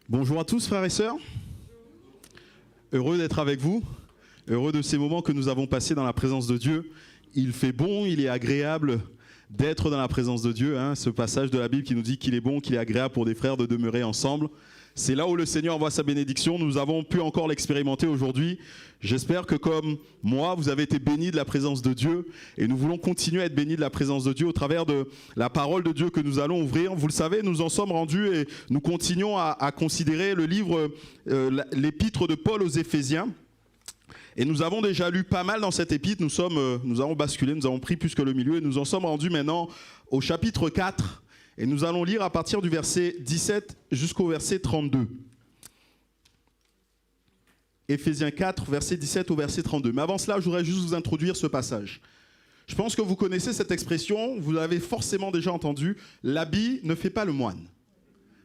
Bonjour à tous frères et sœurs, heureux d'être avec vous, heureux de ces moments que nous avons passés dans la présence de Dieu. Il fait bon, il est agréable d'être dans la présence de Dieu, ce passage de la Bible qui nous dit qu'il est bon, qu'il est agréable pour des frères de demeurer ensemble. C'est là où le Seigneur envoie sa bénédiction. Nous avons pu encore l'expérimenter aujourd'hui. J'espère que comme moi, vous avez été bénis de la présence de Dieu. Et nous voulons continuer à être bénis de la présence de Dieu au travers de la parole de Dieu que nous allons ouvrir. Vous le savez, nous en sommes rendus et nous continuons à considérer le livre, l'épître de Paul aux Éphésiens. Et nous avons déjà lu pas mal dans cette épître. Nous avons basculé, nous avons pris plus que le milieu. Et nous en sommes rendus maintenant au chapitre 4. Et nous allons lire à partir du verset 17 jusqu'au verset 32. Éphésiens 4, verset 17 au verset 32. Mais avant cela, je voudrais juste vous introduire ce passage. Je pense que vous connaissez cette expression, vous l'avez forcément déjà entendu, l'habit ne fait pas le moine.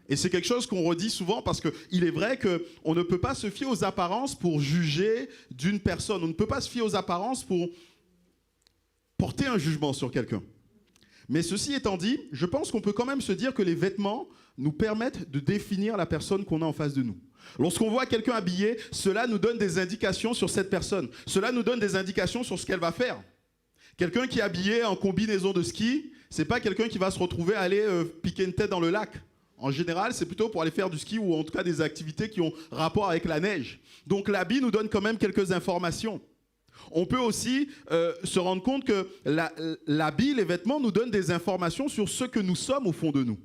Et c'est quelque chose qu'on redit souvent parce qu'il est vrai qu'on ne peut pas se fier aux apparences pour juger d'une personne. On ne peut pas se fier aux apparences pour porter un jugement sur quelqu'un. Mais ceci étant dit, je pense qu'on peut quand même se dire que les vêtements nous permettent de définir la personne qu'on a en face de nous. Lorsqu'on voit quelqu'un habillé, cela nous donne des indications sur cette personne. Cela nous donne des indications sur ce qu'elle va faire. Quelqu'un qui est habillé en combinaison de ski, c'est pas quelqu'un qui va se retrouver à aller piquer une tête dans le lac. En général, c'est plutôt pour aller faire du ski ou en tout cas des activités qui ont rapport avec la neige. Donc l'habit nous donne quand même quelques informations. On peut aussi se rendre compte que l'habit, les vêtements nous donnent des informations sur ce que nous sommes au fond de nous.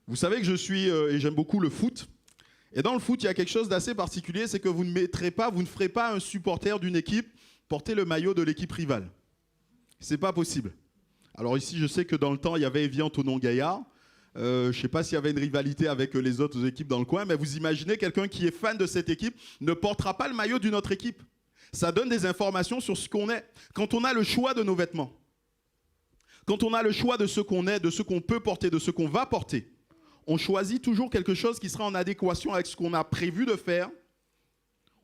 Vous savez que je suis, et j'aime beaucoup le foot. Et dans le foot, il y a quelque chose d'assez particulier, c'est que vous ne ferez pas un supporter d'une équipe porter le maillot de l'équipe rivale. C'est pas possible. Alors ici, je sais que dans le temps, il y avait Evian Thonon-Gaillard. Je ne sais pas s'il y avait une rivalité avec les autres équipes dans le coin, mais vous imaginez quelqu'un qui est fan de cette équipe ne portera pas le maillot d'une autre équipe. Ça donne des informations sur ce qu'on est. Quand on a le choix de nos vêtements, quand on a le choix de ce qu'on est, de ce qu'on peut porter, de ce qu'on va porter, on choisit toujours quelque chose qui sera en adéquation avec ce qu'on a prévu de faire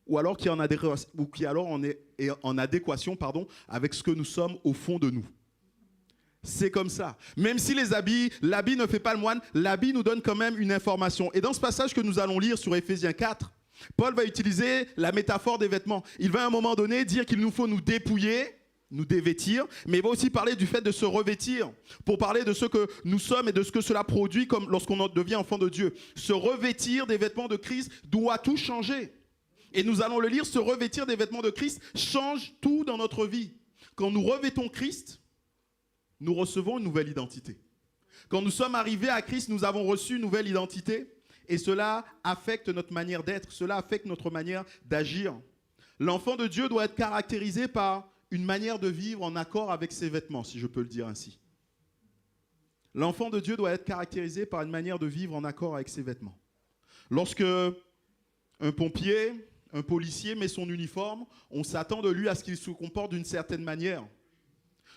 ou alors qui est en adéquation avec ce que nous sommes au fond de nous. C'est comme ça. Même si l'habit ne fait pas le moine, l'habit nous donne quand même une information. Et dans ce passage que nous allons lire sur Éphésiens 4, Paul va utiliser la métaphore des vêtements. Il va à un moment donné dire qu'il nous faut nous dépouiller, nous dévêtir, mais il va aussi parler du fait de se revêtir, pour parler de ce que nous sommes et de ce que cela produit comme lorsqu'on devient enfant de Dieu. Se revêtir des vêtements de Christ doit tout changer. Et nous allons le lire, se revêtir des vêtements de Christ change tout dans notre vie. Quand nous revêtons Christ, nous recevons une nouvelle identité. Quand nous sommes arrivés à Christ, nous avons reçu une nouvelle identité. Et cela affecte notre manière d'être, cela affecte notre manière d'agir. L'enfant de Dieu doit être caractérisé par une manière de vivre en accord avec ses vêtements, si je peux le dire ainsi. L'enfant de Dieu doit être caractérisé par une manière de vivre en accord avec ses vêtements. Lorsque un pompier, un policier met son uniforme, on s'attend de lui à ce qu'il se comporte d'une certaine manière.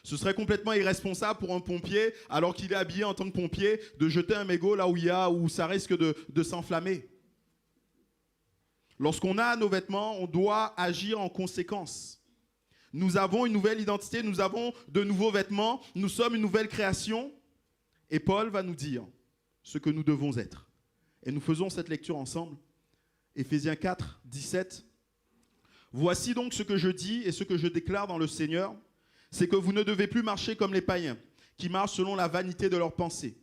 Ce serait complètement irresponsable pour un pompier, alors qu'il est habillé en tant que pompier, de jeter un mégot là où ça risque de s'enflammer. Lorsqu'on a nos vêtements, on doit agir en conséquence. Nous avons une nouvelle identité, nous avons de nouveaux vêtements, nous sommes une nouvelle création. Et Paul va nous dire ce que nous devons être. Et nous faisons cette lecture ensemble. Éphésiens 4, 17. Voici donc ce que je dis et ce que je déclare dans le Seigneur. C'est que vous ne devez plus marcher comme les païens, qui marchent selon la vanité de leurs pensées.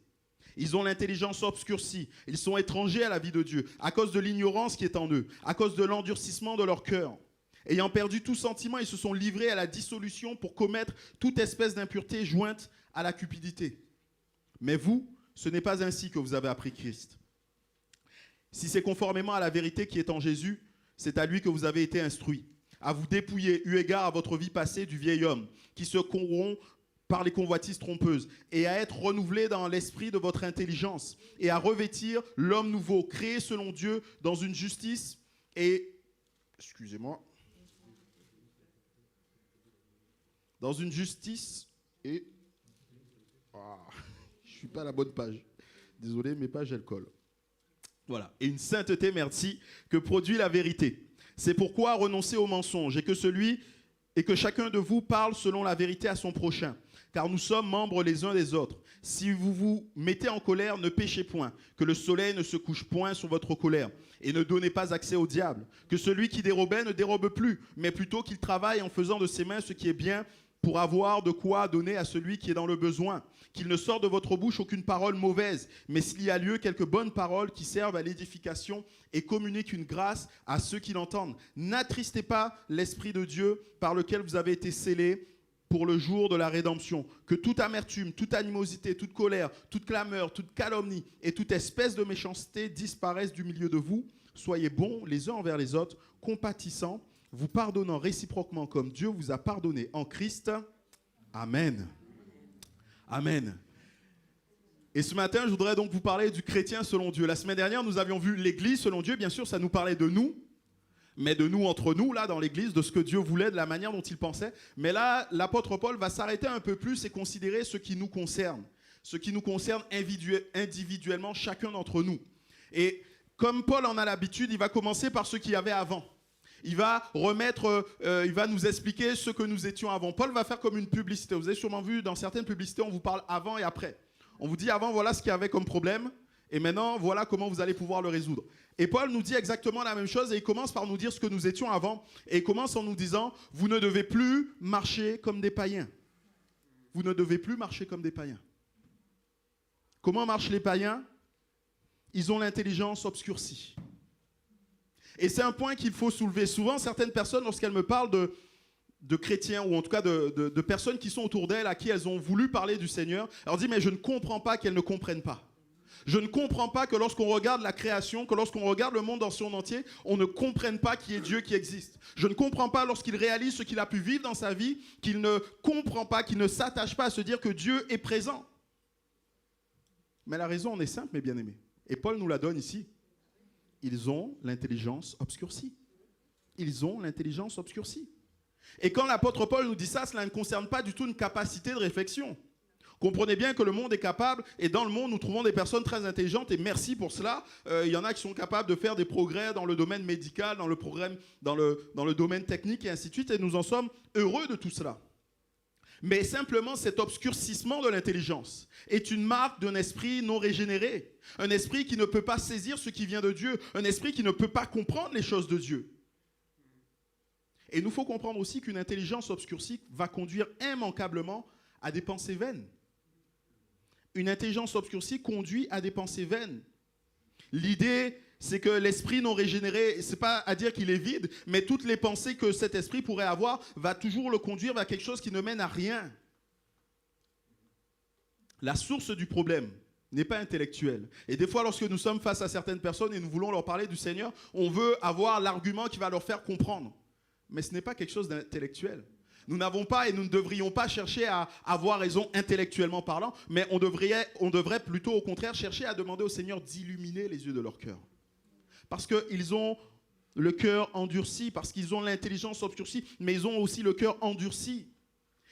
Ils ont l'intelligence obscurcie, ils sont étrangers à la vie de Dieu, à cause de l'ignorance qui est en eux, à cause de l'endurcissement de leur cœur. Ayant perdu tout sentiment, ils se sont livrés à la dissolution pour commettre toute espèce d'impureté jointe à la cupidité. Mais vous, ce n'est pas ainsi que vous avez appris Christ. Si c'est conformément à la vérité qui est en Jésus, c'est à lui que vous avez été instruits. À vous dépouiller, eu égard à votre vie passée du vieil homme, qui se corrompt par les convoitises trompeuses, et à être renouvelé dans l'esprit de votre intelligence, et à revêtir l'homme nouveau, créé selon Dieu dans une justice et... Excusez-moi. Dans une justice et... je ne suis pas à la bonne page. Désolé, mes pages, elles collent. Voilà. Et une sainteté, merci, que produit la vérité. C'est pourquoi renoncez au mensonge et que chacun de vous parle selon la vérité à son prochain. car nous sommes membres les uns des autres. Si vous vous mettez en colère, ne péchez point, que le soleil ne se couche point sur votre colère, et ne donnez pas accès au diable. Que celui qui dérobait ne dérobe plus, mais plutôt qu'il travaille en faisant de ses mains ce qui est bien, pour avoir de quoi donner à celui qui est dans le besoin. Qu'il ne sorte de votre bouche aucune parole mauvaise, mais s'il y a lieu, quelques bonnes paroles qui servent à l'édification et communiquent une grâce à ceux qui l'entendent. N'attristez pas l'Esprit de Dieu par lequel vous avez été scellés pour le jour de la rédemption. Que toute amertume, toute animosité, toute colère, toute clameur, toute calomnie et toute espèce de méchanceté disparaissent du milieu de vous. Soyez bons les uns envers les autres, compatissants, vous pardonnant réciproquement comme Dieu vous a pardonné en Christ. Amen. Amen. Et ce matin, je voudrais donc vous parler du chrétien selon Dieu. La semaine dernière, nous avions vu l'Église selon Dieu. Bien sûr, ça nous parlait de nous, mais de nous entre nous, là, dans l'Église, de ce que Dieu voulait, de la manière dont il pensait. Mais là, l'apôtre Paul va s'arrêter un peu plus et considérer ce qui nous concerne individuellement, chacun d'entre nous. Et comme Paul en a l'habitude, il va commencer par ce qu'il y avait avant. Il va nous expliquer ce que nous étions avant. Paul va faire comme une publicité. Vous avez sûrement vu dans certaines publicités, on vous parle avant et après. On vous dit avant, voilà ce qu'il y avait comme problème, et maintenant, voilà comment vous allez pouvoir le résoudre. Et Paul nous dit exactement la même chose, et il commence par nous dire ce que nous étions avant, et il commence en nous disant, vous ne devez plus marcher comme des païens. Vous ne devez plus marcher comme des païens. Comment marchent les païens? Ils ont l'intelligence obscurcie. Et c'est un point qu'il faut soulever. Souvent, certaines personnes, lorsqu'elles me parlent de chrétiens, ou en tout cas de personnes qui sont autour d'elles, à qui elles ont voulu parler du Seigneur, elles leur disent, mais je ne comprends pas qu'elles ne comprennent pas. Je ne comprends pas que lorsqu'on regarde la création, que lorsqu'on regarde le monde dans son entier, on ne comprenne pas qu'il y ait Dieu qui existe. Je ne comprends pas lorsqu'il réalise ce qu'il a pu vivre dans sa vie, qu'il ne comprend pas, qu'il ne s'attache pas à se dire que Dieu est présent. Mais la raison en est simple, mes bien-aimés. Et Paul nous la donne ici. Ils ont l'intelligence obscurcie. Ils ont l'intelligence obscurcie. Et quand l'apôtre Paul nous dit ça, cela ne concerne pas du tout une capacité de réflexion. Comprenez bien que le monde est capable, et dans le monde, nous trouvons des personnes très intelligentes, et merci pour cela. Il y en a qui sont capables de faire des progrès dans le domaine médical, dans le domaine technique, et ainsi de suite, et nous en sommes heureux de tout cela. Mais simplement, cet obscurcissement de l'intelligence est une marque d'un esprit non régénéré, un esprit qui ne peut pas saisir ce qui vient de Dieu, un esprit qui ne peut pas comprendre les choses de Dieu. Et il nous faut comprendre aussi qu'une intelligence obscurcie va conduire immanquablement à des pensées vaines. Une intelligence obscurcie conduit à des pensées vaines. L'idée, c'est que l'esprit non régénéré, ce n'est pas à dire qu'il est vide, mais toutes les pensées que cet esprit pourrait avoir va toujours le conduire vers quelque chose qui ne mène à rien. La source du problème n'est pas intellectuelle. Et des fois, lorsque nous sommes face à certaines personnes et nous voulons leur parler du Seigneur, on veut avoir l'argument qui va leur faire comprendre. Mais ce n'est pas quelque chose d'intellectuel. Nous n'avons pas et nous ne devrions pas chercher à avoir raison intellectuellement parlant, mais on devrait plutôt au contraire chercher à demander au Seigneur d'illuminer les yeux de leur cœur. Parce qu'ils ont le cœur endurci, parce qu'ils ont l'intelligence obscurcie, mais ils ont aussi le cœur endurci.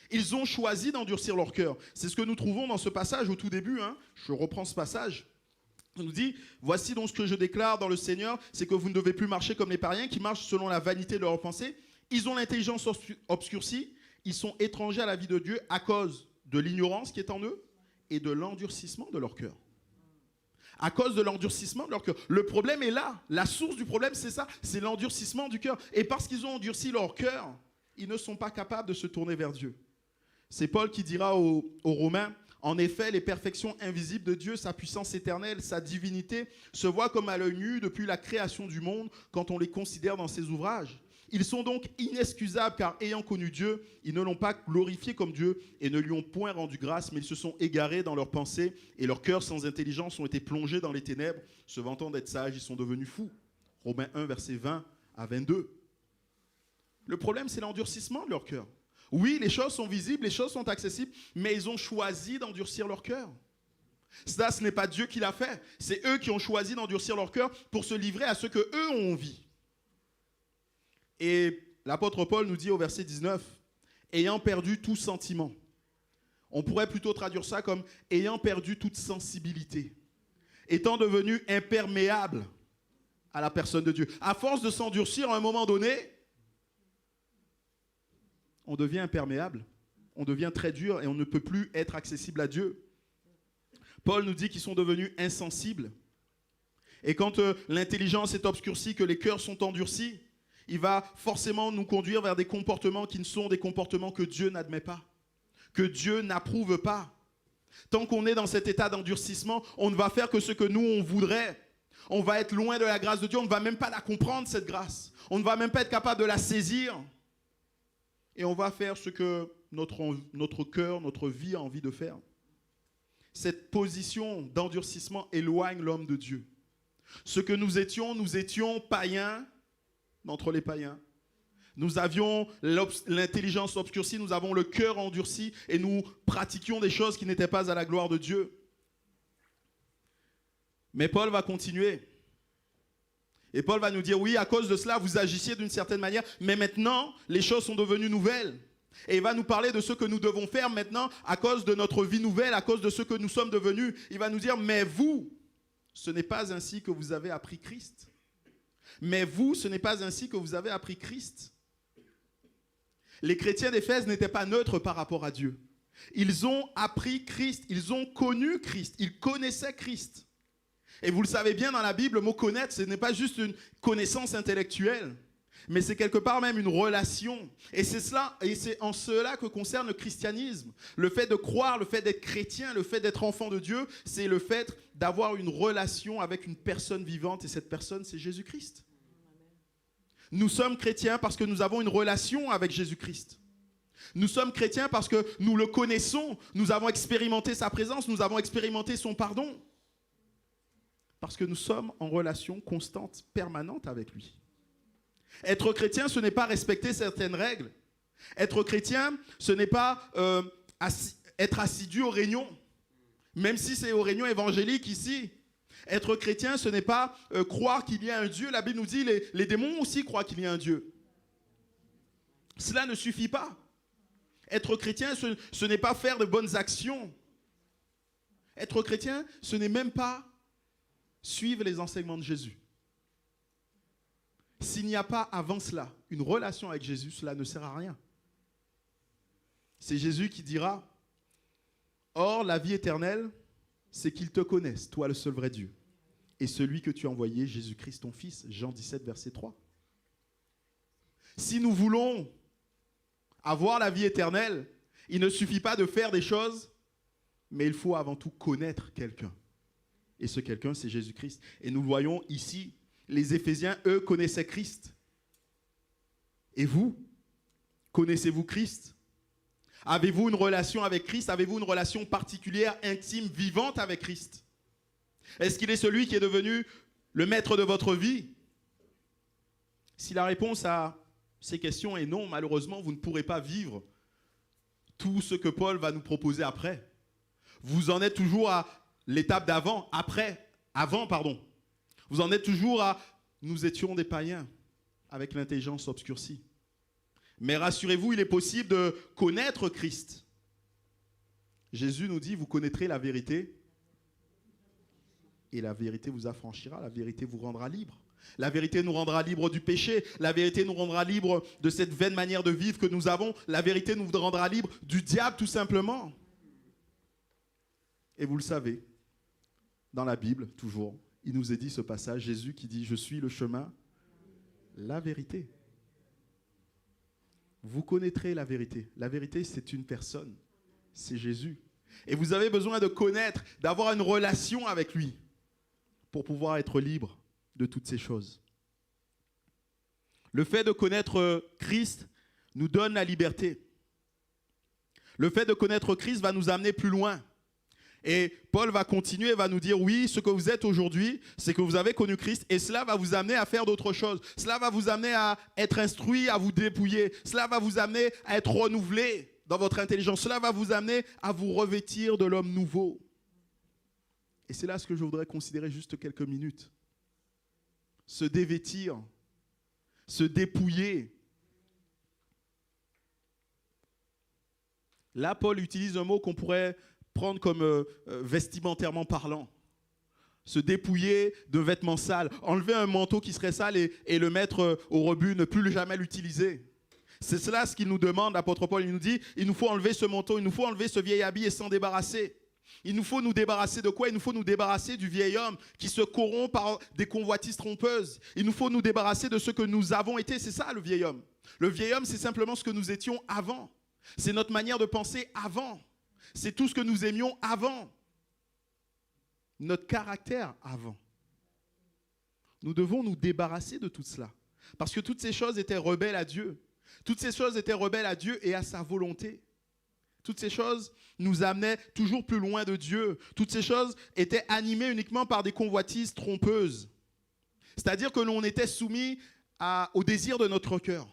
Ils ont choisi d'endurcir leur cœur. C'est ce que nous trouvons dans ce passage au tout début. Je reprends ce passage. On nous dit, voici donc ce que je déclare dans le Seigneur, c'est que vous ne devez plus marcher comme les païens qui marchent selon la vanité de leurs pensées. Ils ont l'intelligence obscurcie, ils sont étrangers à la vie de Dieu à cause de l'ignorance qui est en eux et de l'endurcissement de leur cœur. À cause de l'endurcissement de leur cœur. Le problème est là. La source du problème, c'est ça. C'est l'endurcissement du cœur. Et parce qu'ils ont endurci leur cœur, ils ne sont pas capables de se tourner vers Dieu. C'est Paul qui dira aux Romains, en effet, les perfections invisibles de Dieu, sa puissance éternelle, sa divinité, se voient comme à l'œil nu depuis la création du monde quand on les considère dans ses ouvrages. Ils sont donc inexcusables car ayant connu Dieu, ils ne l'ont pas glorifié comme Dieu et ne lui ont point rendu grâce, mais ils se sont égarés dans leurs pensées et leurs cœurs sans intelligence ont été plongés dans les ténèbres. Se vantant d'être sages, ils sont devenus fous. Romains 1, versets 20 à 22. Le problème, c'est l'endurcissement de leur cœur. Oui, les choses sont visibles, les choses sont accessibles, mais ils ont choisi d'endurcir leur cœur. Ça, ce n'est pas Dieu qui l'a fait. C'est eux qui ont choisi d'endurcir leur cœur pour se livrer à ce qu'eux ont envie. Et l'apôtre Paul nous dit au verset 19, « Ayant perdu tout sentiment ». On pourrait plutôt traduire ça comme « ayant perdu toute sensibilité ». Étant devenu imperméable à la personne de Dieu. À force de s'endurcir, à un moment donné, on devient imperméable. on devient très dur et on ne peut plus être accessible à Dieu. Paul nous dit qu'ils sont devenus insensibles. Et quand l'intelligence est obscurcie, que les cœurs sont endurcis, il va forcément nous conduire vers des comportements qui ne sont des comportements que Dieu n'admet pas, que Dieu n'approuve pas. Tant qu'on est dans cet état d'endurcissement, on ne va faire que ce que nous, on voudrait. On va être loin de la grâce de Dieu, on ne va même pas la comprendre, cette grâce. On ne va même pas être capable de la saisir. Et on va faire ce que notre cœur, notre vie a envie de faire. Cette position d'endurcissement éloigne l'homme de Dieu. Ce que nous étions païens d'entre les païens. Nous avions l'intelligence obscurcie, nous avons le cœur endurci et nous pratiquions des choses qui n'étaient pas à la gloire de Dieu. Mais Paul va continuer. Et Paul va nous dire, oui, à cause de cela, vous agissiez d'une certaine manière, mais maintenant, les choses sont devenues nouvelles. Et il va nous parler de ce que nous devons faire maintenant à cause de notre vie nouvelle, à cause de ce que nous sommes devenus. Il va nous dire, mais vous, ce n'est pas ainsi que vous avez appris Christ. Mais vous, ce n'est pas ainsi que vous avez appris Christ. Les chrétiens d'Éphèse n'étaient pas neutres par rapport à Dieu. Ils ont appris Christ, ils ont connu Christ, ils connaissaient Christ. Et vous le savez bien dans la Bible, le mot connaître, ce n'est pas juste une connaissance intellectuelle, mais c'est quelque part même une relation. Et c'est en cela que concerne le christianisme. Le fait de croire, le fait d'être chrétien, le fait d'être enfant de Dieu, c'est le fait d'avoir une relation avec une personne vivante, et cette personne, c'est Jésus-Christ. Nous sommes chrétiens parce que nous avons une relation avec Jésus-Christ. Nous sommes chrétiens parce que nous le connaissons, nous avons expérimenté sa présence, nous avons expérimenté son pardon. Parce que nous sommes en relation constante, permanente avec lui. Être chrétien, ce n'est pas respecter certaines règles. Être chrétien, ce n'est pas être assidu aux réunions, même si c'est aux réunions évangéliques ici. Être chrétien, ce n'est pas croire qu'il y a un Dieu. La Bible nous dit les démons aussi croient qu'il y a un Dieu. Cela ne suffit pas. Être chrétien, ce n'est pas faire de bonnes actions. Être chrétien, ce n'est même pas suivre les enseignements de Jésus. S'il n'y a pas avant cela une relation avec Jésus, cela ne sert à rien. C'est Jésus qui dira, « Or, la vie éternelle, c'est qu'ils te connaissent, toi le seul vrai Dieu, et celui que tu as envoyé, Jésus-Christ ton Fils. » Jean 17, verset 3. Si nous voulons avoir la vie éternelle, il ne suffit pas de faire des choses, mais il faut avant tout connaître quelqu'un. Et ce quelqu'un, c'est Jésus-Christ. Et nous le voyons ici, les Éphésiens, eux, connaissaient Christ. Et vous, connaissez-vous Christ? Avez-vous une relation avec Christ? Avez-vous une relation particulière, intime, vivante avec Christ? Est-ce qu'il est celui qui est devenu le maître de votre vie? Si la réponse à ces questions est non, malheureusement, vous ne pourrez pas vivre tout ce que Paul va nous proposer après. Vous en êtes toujours à l'étape d'avant, avant. Vous en êtes toujours à « nous étions des païens avec l'intelligence obscurcie ». Mais rassurez-vous, il est possible de connaître Christ. Jésus nous dit « vous connaîtrez la vérité et la vérité vous affranchira, la vérité vous rendra libre ». La vérité nous rendra libre du péché, la vérité nous rendra libre de cette vaine manière de vivre que nous avons, la vérité nous rendra libre du diable tout simplement. Et vous le savez, dans la Bible, toujours, il nous est dit ce passage, Jésus qui dit « Je suis le chemin, la vérité ». Vous connaîtrez la vérité. La vérité, c'est une personne, c'est Jésus. Et vous avez besoin de connaître, d'avoir une relation avec lui pour pouvoir être libre de toutes ces choses. Le fait de connaître Christ nous donne la liberté. Le fait de connaître Christ va nous amener plus loin. Et Paul va continuer, va nous dire, oui, ce que vous êtes aujourd'hui, c'est que vous avez connu Christ et cela va vous amener à faire d'autres choses. Cela va vous amener à être instruit, à vous dépouiller. Cela va vous amener à être renouvelé dans votre intelligence. Cela va vous amener à vous revêtir de l'homme nouveau. Et c'est là ce que je voudrais considérer juste quelques minutes. Se dévêtir, se dépouiller. Là, Paul utilise un mot qu'on pourrait prendre comme vestimentairement parlant. Se dépouiller de vêtements sales. Enlever un manteau qui serait sale et le mettre au rebut, ne plus jamais l'utiliser. C'est cela ce qu'il nous demande, l'apôtre Paul. Il nous dit, il nous faut enlever ce manteau, il nous faut enlever ce vieil habit et s'en débarrasser. Il nous faut nous débarrasser de quoi? Il nous faut nous débarrasser du vieil homme qui se corrompt par des convoitises trompeuses. Il nous faut nous débarrasser de ce que nous avons été. C'est ça le vieil homme. Le vieil homme, c'est simplement ce que nous étions avant. C'est notre manière de penser avant. C'est tout ce que nous aimions avant. Notre caractère avant. Nous devons nous débarrasser de tout cela. Parce que toutes ces choses étaient rebelles à Dieu. Toutes ces choses étaient rebelles à Dieu et à sa volonté. Toutes ces choses nous amenaient toujours plus loin de Dieu. Toutes ces choses étaient animées uniquement par des convoitises trompeuses. C'est-à-dire que l'on était soumis au désir de notre cœur.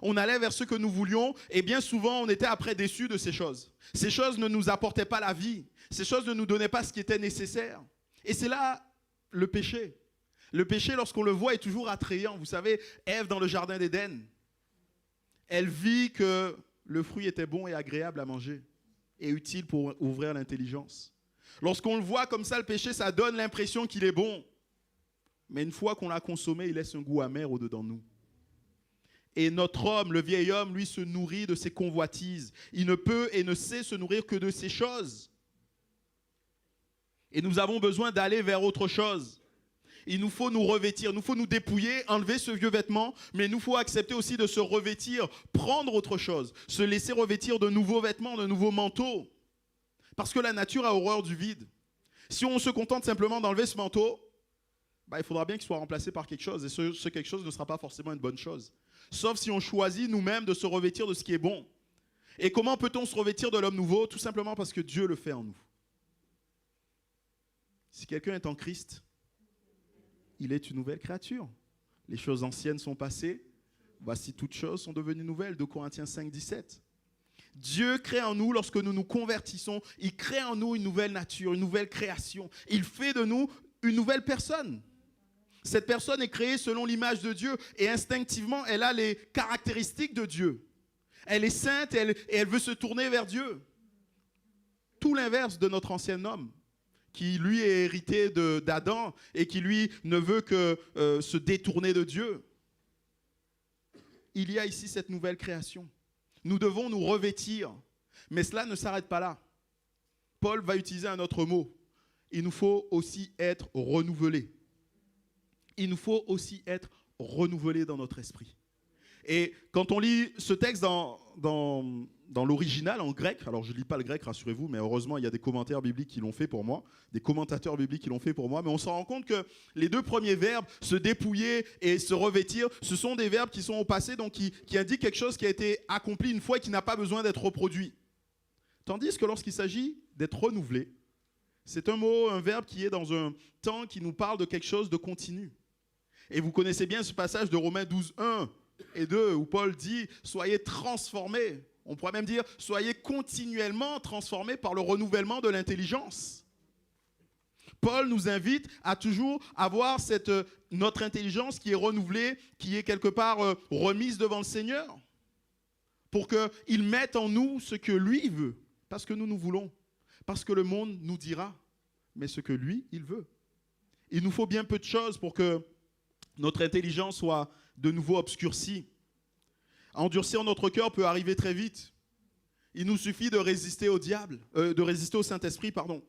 On allait vers ce que nous voulions et bien souvent on était après déçus de ces choses. Ces choses ne nous apportaient pas la vie. Ces choses ne nous donnaient pas ce qui était nécessaire. Et c'est là le péché. Le péché, lorsqu'on le voit, est toujours attrayant. Vous savez, Ève dans le jardin d'Éden, elle vit que le fruit était bon et agréable à manger et utile pour ouvrir l'intelligence. Lorsqu'on le voit comme ça, le péché, ça donne l'impression qu'il est bon. Mais une fois qu'on l'a consommé, il laisse un goût amer au-dedans de nous. Et notre homme, le vieil homme, lui, se nourrit de ses convoitises. Il ne peut et ne sait se nourrir que de ces choses. Et nous avons besoin d'aller vers autre chose. Il nous faut nous revêtir, il nous faut nous dépouiller, enlever ce vieux vêtement, mais il nous faut accepter aussi de se revêtir, prendre autre chose, se laisser revêtir de nouveaux vêtements, de nouveaux manteaux. Parce que la nature a horreur du vide. Si on se contente simplement d'enlever ce manteau, il faudra bien qu'il soit remplacé par quelque chose, et ce quelque chose ne sera pas forcément une bonne chose. Sauf si on choisit nous-mêmes de se revêtir de ce qui est bon. Et comment peut-on se revêtir de l'homme nouveau? Tout simplement parce que Dieu le fait en nous. Si quelqu'un est en Christ, il est une nouvelle créature. Les choses anciennes sont passées. Voici toutes choses sont devenues nouvelles. 2 Corinthiens 5, 17. Dieu crée en nous, lorsque nous nous convertissons, il crée en nous une nouvelle nature, une nouvelle création. Il fait de nous une nouvelle personne. Cette personne est créée selon l'image de Dieu et instinctivement, elle a les caractéristiques de Dieu. Elle est sainte et elle veut se tourner vers Dieu. Tout l'inverse de notre ancien homme, qui lui est hérité d'Adam et qui lui ne veut que se détourner de Dieu. Il y a ici cette nouvelle création. Nous devons nous revêtir, mais cela ne s'arrête pas là. Paul va utiliser un autre mot. Il nous faut aussi être renouvelés. Il nous faut aussi être renouvelés dans notre esprit. Et quand on lit ce texte dans l'original en grec, alors je ne lis pas le grec, rassurez-vous, mais heureusement il y a des commentaires bibliques qui l'ont fait pour moi, des commentateurs bibliques qui l'ont fait pour moi, mais on se rend compte que les deux premiers verbes, se dépouiller et se revêtir, ce sont des verbes qui sont au passé, donc qui indiquent quelque chose qui a été accompli une fois et qui n'a pas besoin d'être reproduit. Tandis que lorsqu'il s'agit d'être renouvelé, c'est un verbe qui est dans un temps qui nous parle de quelque chose de continu. Et vous connaissez bien ce passage de Romains 12, 1 et 2, où Paul dit « Soyez transformés ». On pourrait même dire « Soyez continuellement transformés par le renouvellement de l'intelligence ». Paul nous invite à toujours avoir notre intelligence qui est renouvelée, qui est quelque part remise devant le Seigneur, pour qu'il mette en nous ce que lui veut, pas ce que nous voulons, parce que le monde nous dira, mais ce que lui, il veut. Il nous faut bien peu de choses pour que notre intelligence soit de nouveau obscurcie. Endurcir notre cœur peut arriver très vite. Il nous suffit de résister au diable, de résister au Saint-Esprit, pardon.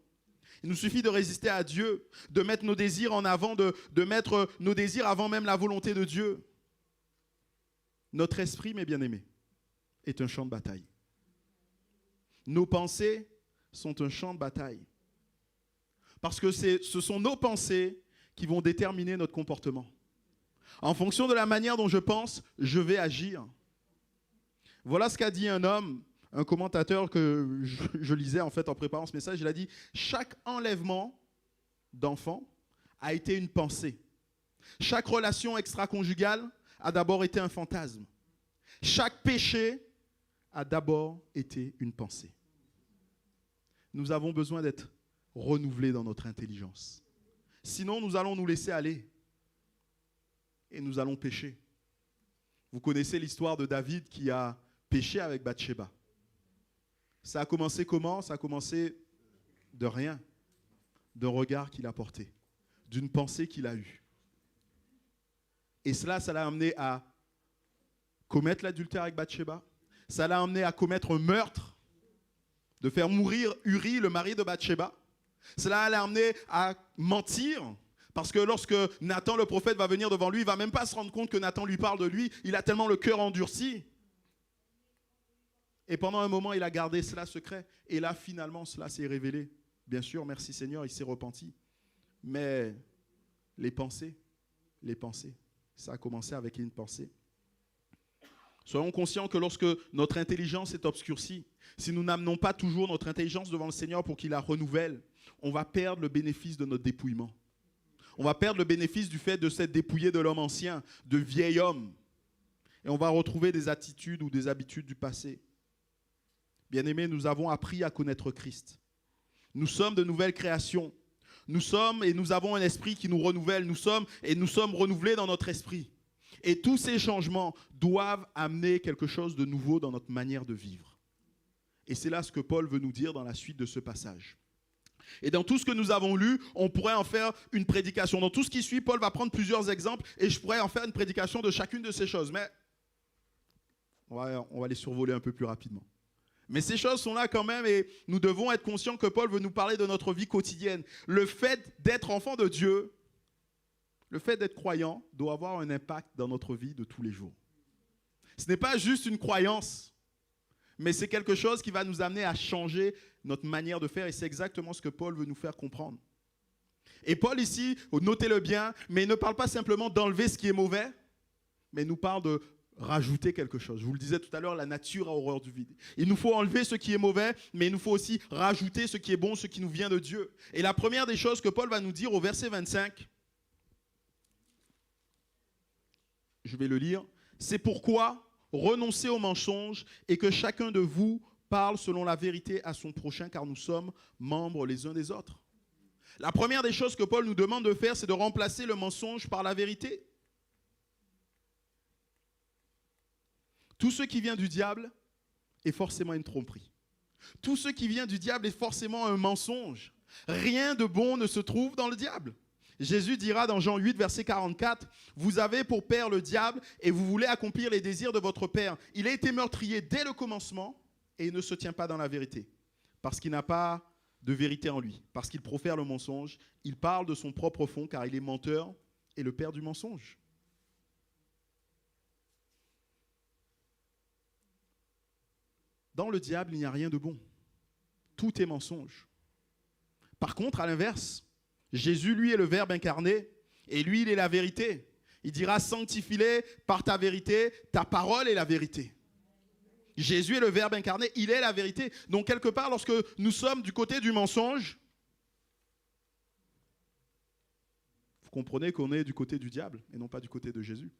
Il nous suffit de résister à Dieu, de mettre nos désirs en avant, de mettre nos désirs avant même la volonté de Dieu. Notre esprit, mes bien-aimés, est un champ de bataille. Nos pensées sont un champ de bataille. Parce que ce sont nos pensées qui vont déterminer notre comportement. En fonction de la manière dont je pense, je vais agir. Voilà ce qu'a dit un homme, un commentateur que je lisais en fait en préparant ce message. Il a dit « Chaque enlèvement d'enfant a été une pensée. Chaque relation extra-conjugale a d'abord été un fantasme. Chaque péché a d'abord été une pensée. » Nous avons besoin d'être renouvelés dans notre intelligence. Sinon, nous allons nous laisser aller. Et nous allons pécher. Vous connaissez l'histoire de David qui a péché avec Bathsheba. Ça a commencé comment? Ça a commencé de rien, d'un regard qu'il a porté, d'une pensée qu'il a eue. Et cela, ça l'a amené à commettre l'adultère avec Bathsheba. Ça l'a amené à commettre un meurtre, de faire mourir Uri, le mari de Bathsheba. Cela l'a amené à mentir, parce que lorsque Nathan, le prophète, va venir devant lui, il ne va même pas se rendre compte que Nathan lui parle de lui. Il a tellement le cœur endurci. Et pendant un moment, il a gardé cela secret. Et là, finalement, cela s'est révélé. Bien sûr, merci Seigneur, il s'est repenti. Mais les pensées, ça a commencé avec une pensée. Soyons conscients que lorsque notre intelligence est obscurcie, si nous n'amenons pas toujours notre intelligence devant le Seigneur pour qu'il la renouvelle, on va perdre le bénéfice de notre dépouillement. On va perdre le bénéfice du fait de s'être dépouillé de l'homme ancien, de vieil homme. Et on va retrouver des attitudes ou des habitudes du passé. Bien-aimés, nous avons appris à connaître Christ. Nous sommes de nouvelles créations. Nous sommes et nous avons un esprit qui nous renouvelle. Nous sommes renouvelés dans notre esprit. Et tous ces changements doivent amener quelque chose de nouveau dans notre manière de vivre. Et c'est là ce que Paul veut nous dire dans la suite de ce passage. Et dans tout ce que nous avons lu, on pourrait en faire une prédication. Dans tout ce qui suit, Paul va prendre plusieurs exemples et je pourrais en faire une prédication de chacune de ces choses. Mais on va les survoler un peu plus rapidement. Mais ces choses sont là quand même et nous devons être conscients que Paul veut nous parler de notre vie quotidienne. Le fait d'être enfant de Dieu, le fait d'être croyant doit avoir un impact dans notre vie de tous les jours. Ce n'est pas juste une croyance, mais c'est quelque chose qui va nous amener à changer notre manière de faire et c'est exactement ce que Paul veut nous faire comprendre. Et Paul ici, notez-le bien, mais il ne parle pas simplement d'enlever ce qui est mauvais, mais il nous parle de rajouter quelque chose. Je vous le disais tout à l'heure, la nature a horreur du vide. Il nous faut enlever ce qui est mauvais, mais il nous faut aussi rajouter ce qui est bon, ce qui nous vient de Dieu. Et la première des choses que Paul va nous dire au verset 25, je vais le lire, c'est pourquoi renoncez au mensonge et que chacun de vous parle selon la vérité à son prochain, car nous sommes membres les uns des autres. La première des choses que Paul nous demande de faire, c'est de remplacer le mensonge par la vérité. Tout ce qui vient du diable est forcément une tromperie. Tout ce qui vient du diable est forcément un mensonge. Rien de bon ne se trouve dans le diable. Jésus dira dans Jean 8, verset 44, « Vous avez pour père le diable et vous voulez accomplir les désirs de votre père. Il a été meurtrier dès le commencement et il ne se tient pas dans la vérité, parce qu'il n'a pas de vérité en lui, parce qu'il profère le mensonge. Il parle de son propre fond car il est menteur et le père du mensonge. » Dans le diable, il n'y a rien de bon. Tout est mensonge. Par contre, à l'inverse, Jésus, lui, est le Verbe incarné et lui, il est la vérité. Il dira, sanctifie-les par ta vérité, ta parole est la vérité. Jésus est le Verbe incarné, il est la vérité. Donc, quelque part, lorsque nous sommes du côté du mensonge, vous comprenez qu'on est du côté du diable et non pas du côté de Jésus.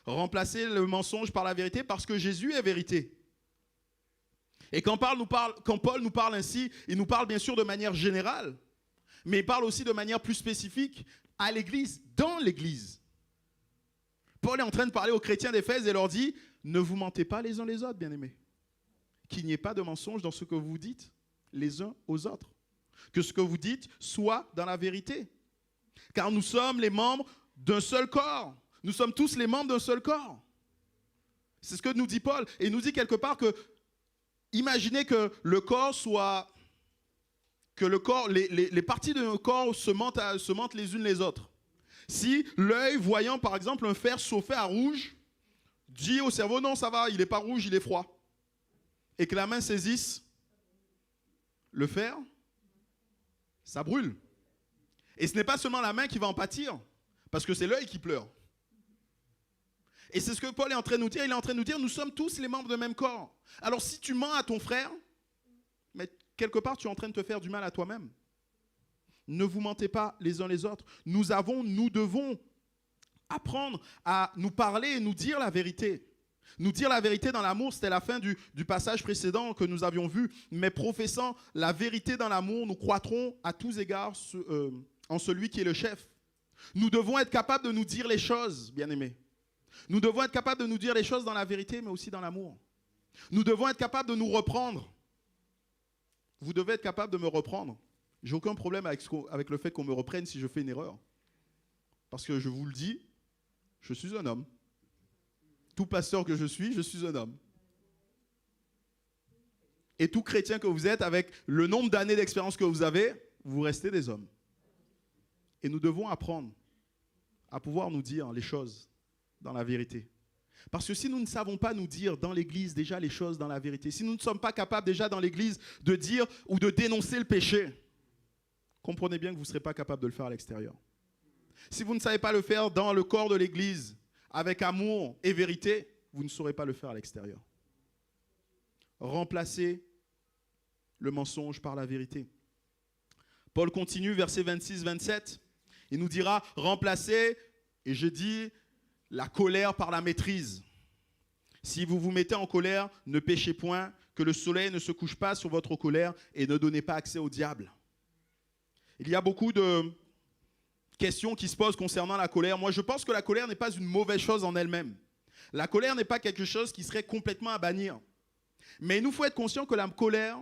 Remplacer le mensonge par la vérité parce que Jésus est vérité. Et quand Paul nous parle ainsi, il nous parle bien sûr de manière générale, mais il parle aussi de manière plus spécifique à l'Église, dans l'Église. Paul est en train de parler aux chrétiens d'Éphèse et leur dit, ne vous mentez pas les uns les autres, bien-aimés. Qu'il n'y ait pas de mensonge dans ce que vous dites les uns aux autres. Que ce que vous dites soit dans la vérité. Car nous sommes les membres d'un seul corps. Nous sommes tous les membres d'un seul corps. C'est ce que nous dit Paul. Et il nous dit quelque part que imaginez que le corps soit... que le corps, les parties de notre corps se mentent les unes les autres. Si l'œil, voyant par exemple un fer chauffer à rouge, dit au cerveau, non ça va, il n'est pas rouge, il est froid. Et que la main saisisse le fer, ça brûle. Et ce n'est pas seulement la main qui va en pâtir, parce que c'est l'œil qui pleure. Et c'est ce que Paul est en train de nous dire. Il est en train de nous dire, nous sommes tous les membres d'un même corps. Alors si tu mens à ton frère, mais quelque part tu es en train de te faire du mal à toi-même. Ne vous mentez pas les uns les autres. Nous devons apprendre à nous parler et nous dire la vérité. Nous dire la vérité dans l'amour, c'était la fin du passage précédent que nous avions vu. Mais professant la vérité dans l'amour, nous croîtrons à tous égards en celui qui est le chef. Nous devons être capables de nous dire les choses, bien-aimés. Nous devons être capables de nous dire les choses dans la vérité, mais aussi dans l'amour. Nous devons être capables de nous reprendre. Vous devez être capable de me reprendre. J'ai aucun problème avec le fait qu'on me reprenne si je fais une erreur. Parce que je vous le dis, je suis un homme. tout pasteur que je suis un homme. Et tout chrétien que vous êtes, avec le nombre d'années d'expérience que vous avez, vous restez des hommes. Et nous devons apprendre à pouvoir nous dire les choses dans la vérité. Parce que si nous ne savons pas nous dire dans l'église déjà les choses dans la vérité, si nous ne sommes pas capables déjà dans l'église de dire ou de dénoncer le péché, comprenez bien que vous ne serez pas capable de le faire à l'extérieur. Si vous ne savez pas le faire dans le corps de l'église, avec amour et vérité, vous ne saurez pas le faire à l'extérieur. Remplacez le mensonge par la vérité. Paul continue, verset 26-27. Il nous dira, remplacez, et je dis, la colère par la maîtrise. Si vous vous mettez en colère, ne péchez point, que le soleil ne se couche pas sur votre colère et ne donnez pas accès au diable. Il y a beaucoup de questions qui se posent concernant la colère. Moi, je pense que la colère n'est pas une mauvaise chose en elle-même. La colère n'est pas quelque chose qui serait complètement à bannir. Mais il nous faut être conscient que la colère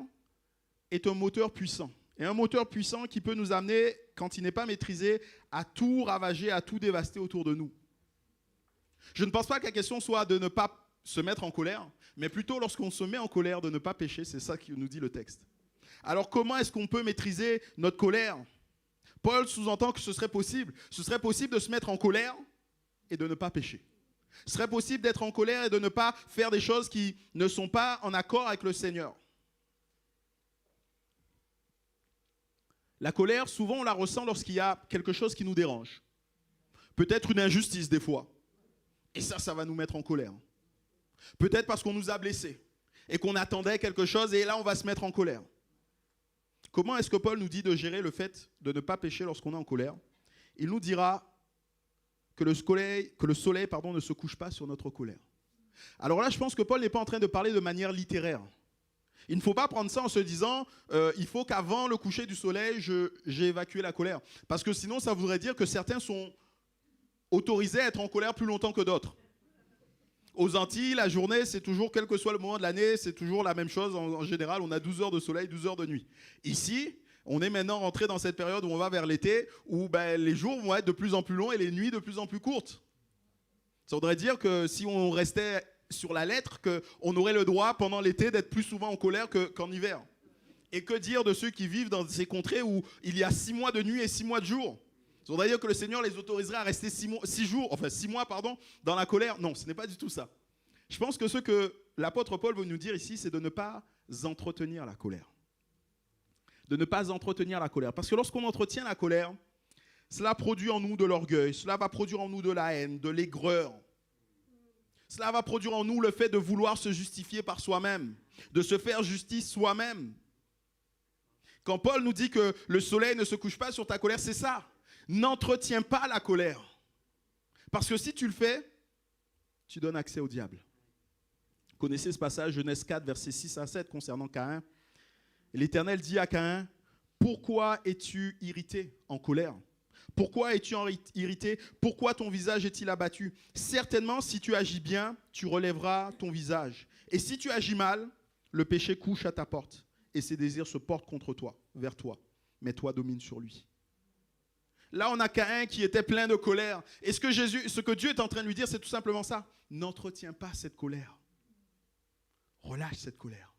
est un moteur puissant. Et un moteur puissant qui peut nous amener, quand il n'est pas maîtrisé, à tout ravager, à tout dévaster autour de nous. Je ne pense pas que la question soit de ne pas se mettre en colère, mais plutôt lorsqu'on se met en colère, de ne pas pécher. C'est ça que nous dit le texte. Alors comment est-ce qu'on peut maîtriser notre colère ? Paul sous-entend que ce serait possible. Ce serait possible de se mettre en colère et de ne pas pécher. Ce serait possible d'être en colère et de ne pas faire des choses qui ne sont pas en accord avec le Seigneur. La colère, souvent, on la ressent lorsqu'il y a quelque chose qui nous dérange. Peut-être une injustice, des fois. Et ça va nous mettre en colère. Peut-être parce qu'on nous a blessés et qu'on attendait quelque chose et là, on va se mettre en colère. Comment est-ce que Paul nous dit de gérer le fait de ne pas pécher lorsqu'on est en colère ? Il nous dira que le soleil, ne se couche pas sur notre colère. Alors là, je pense que Paul n'est pas en train de parler de manière littéraire. Il ne faut pas prendre ça en se disant il faut qu'avant le coucher du soleil, j'ai évacué la colère. Parce que sinon, ça voudrait dire que certains sont autorisés à être en colère plus longtemps que d'autres. Aux Antilles, la journée, c'est toujours, quel que soit le moment de l'année, c'est toujours la même chose. En général, on a 12 heures de soleil, 12 heures de nuit. Ici, on est maintenant rentré dans cette période où on va vers l'été, où les jours vont être de plus en plus longs et les nuits de plus en plus courtes. Ça voudrait dire que si on restait sur la lettre, qu'on aurait le droit pendant l'été d'être plus souvent en colère qu'en hiver. Et que dire de ceux qui vivent dans ces contrées où il y a 6 mois de nuit et 6 mois de jour ? Ça voudrait dire que le Seigneur les autoriserait à rester 6 mois dans la colère. Non, ce n'est pas du tout ça. Je pense que ce que l'apôtre Paul veut nous dire ici, c'est de ne pas entretenir la colère. De ne pas entretenir la colère. Parce que lorsqu'on entretient la colère, cela produit en nous de l'orgueil, cela va produire en nous de la haine, de l'aigreur. Cela va produire en nous le fait de vouloir se justifier par soi-même, de se faire justice soi-même. Quand Paul nous dit que le soleil ne se couche pas sur ta colère, c'est ça. N'entretiens pas la colère. Parce que si tu le fais, tu donnes accès au diable. Vous connaissez ce passage, Genèse 4, versets 6 à 7, concernant Caïn. L'Éternel dit à Caïn, « Pourquoi es-tu irrité, en colère ? Pourquoi es-tu irrité ? Pourquoi ton visage est-il abattu ? Certainement, si tu agis bien, tu relèveras ton visage. Et si tu agis mal, le péché couche à ta porte. Et ses désirs se portent contre toi, vers toi. Mais toi domine sur lui. » Là, on a Caïn qui était plein de colère. Et ce que Dieu est en train de lui dire, c'est tout simplement ça. N'entretiens pas cette colère. Relâche cette colère.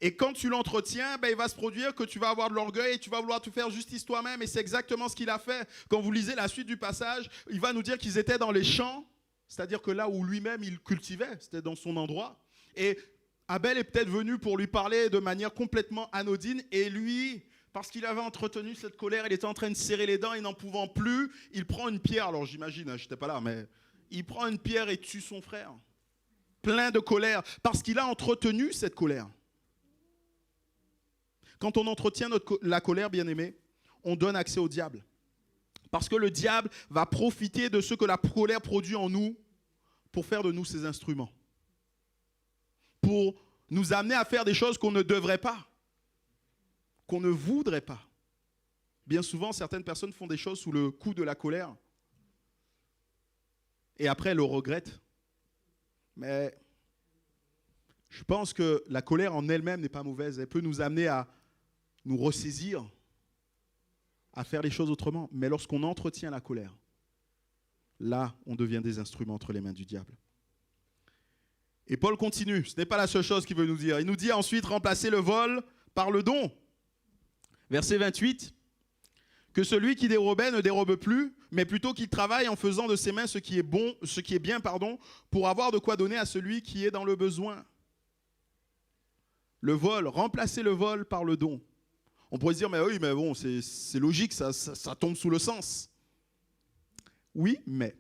Et quand tu l'entretiens, il va se produire que tu vas avoir de l'orgueil et tu vas vouloir te faire justice toi-même. Et c'est exactement ce qu'il a fait. Quand vous lisez la suite du passage, il va nous dire qu'ils étaient dans les champs, c'est-à-dire que là où lui-même il cultivait, c'était dans son endroit. Et Abel est peut-être venu pour lui parler de manière complètement anodine. Et lui, parce qu'il avait entretenu cette colère, il était en train de serrer les dents et n'en pouvant plus, il prend une pierre. Alors j'imagine, je n'étais pas là, mais il prend une pierre et tue son frère. Plein de colère, parce qu'il a entretenu cette colère. Quand on entretient la colère, bien-aimé, on donne accès au diable. Parce que le diable va profiter de ce que la colère produit en nous pour faire de nous ses instruments. Pour nous amener à faire des choses qu'on ne devrait pas, qu'on ne voudrait pas. Bien souvent, certaines personnes font des choses sous le coup de la colère et après elles le regrettent. Mais je pense que la colère en elle-même n'est pas mauvaise. Elle peut nous amener à nous ressaisir, à faire les choses autrement. Mais lorsqu'on entretient la colère, là, on devient des instruments entre les mains du diable. Et Paul continue, ce n'est pas la seule chose qu'il veut nous dire. Il nous dit ensuite, remplacer le vol par le don. Verset 28, que celui qui dérobait ne dérobe plus, mais plutôt qu'il travaille en faisant de ses mains ce qui est bien, pour avoir de quoi donner à celui qui est dans le besoin. Le vol, remplacer le vol par le don. On pourrait se dire, mais oui, mais bon, c'est logique, ça tombe sous le sens. Oui, mais